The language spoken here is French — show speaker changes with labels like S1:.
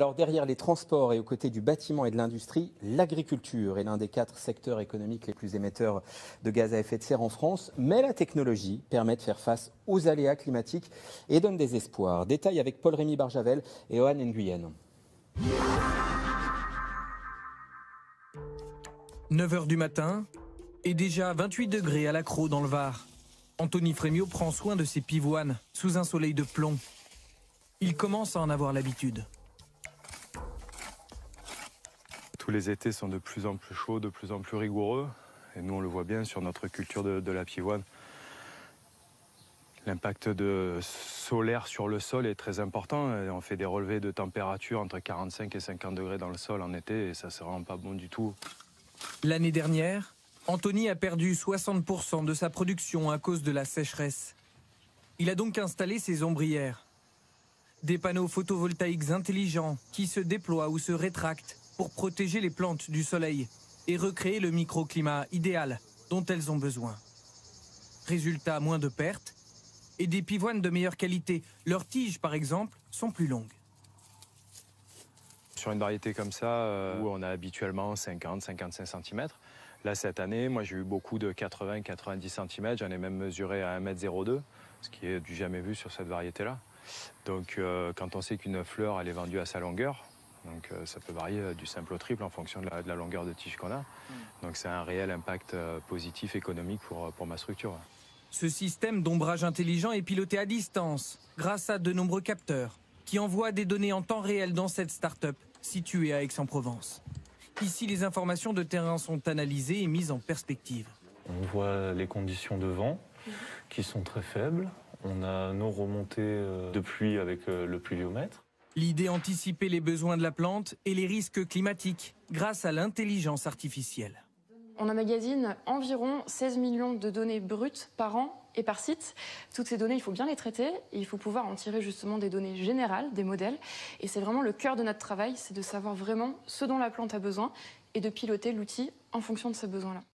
S1: Alors derrière les transports et aux côtés du bâtiment et de l'industrie, l'agriculture est l'un des 4 secteurs économiques les plus émetteurs de gaz à effet de serre en France. Mais la technologie permet de faire face aux aléas climatiques et donne des espoirs. Détail avec Paul-Rémy Barjavel et Johan Nguyen.
S2: 9h du matin et déjà 28 degrés à l'Accro dans le Var. Anthony Frémiot prend soin de ses pivoines sous un soleil de plomb. Il commence à en avoir l'habitude.
S3: Tous les étés sont de plus en plus chauds, de plus en plus rigoureux. Et nous, on le voit bien sur notre culture de la pivoine. L'impact solaire sur le sol est très important. Et on fait des relevés de température entre 45 et 50 degrés dans le sol en été et ça ne rend pas bon du tout.
S2: L'année dernière, Anthony a perdu 60% de sa production à cause de la sécheresse. Il a donc installé ses ombrières. Des panneaux photovoltaïques intelligents qui se déploient ou se rétractent pour protéger les plantes du soleil et recréer le microclimat idéal dont elles ont besoin. Résultat, moins de pertes et des pivoines de meilleure qualité. Leurs tiges, par exemple, sont plus longues.
S3: Sur une variété comme ça, où on a habituellement 50-55 cm, là cette année, moi j'ai eu beaucoup de 80-90 cm, j'en ai même mesuré à 1,02 m, ce qui est du jamais vu sur cette variété-là. Donc quand on sait qu'une fleur elle est vendue à sa longueur, donc ça peut varier du simple au triple en fonction de la longueur de tige qu'on a. Donc c'est un réel impact positif économique pour ma structure.
S2: Ce système d'ombrage intelligent est piloté à distance grâce à de nombreux capteurs qui envoient des données en temps réel dans cette start-up située à Aix-en-Provence. Ici, les informations de terrain sont analysées et mises en perspective.
S4: On voit les conditions de vent qui sont très faibles. On a nos remontées de pluie avec le pluviomètre.
S2: L'idée, anticiper les besoins de la plante et les risques climatiques grâce à l'intelligence artificielle.
S5: On emmagasine environ 16 millions de données brutes par an et par site. Toutes ces données, il faut bien les traiter et il faut pouvoir en tirer justement des données générales, des modèles. Et c'est vraiment le cœur de notre travail, c'est de savoir vraiment ce dont la plante a besoin et de piloter l'outil en fonction de ces besoins-là.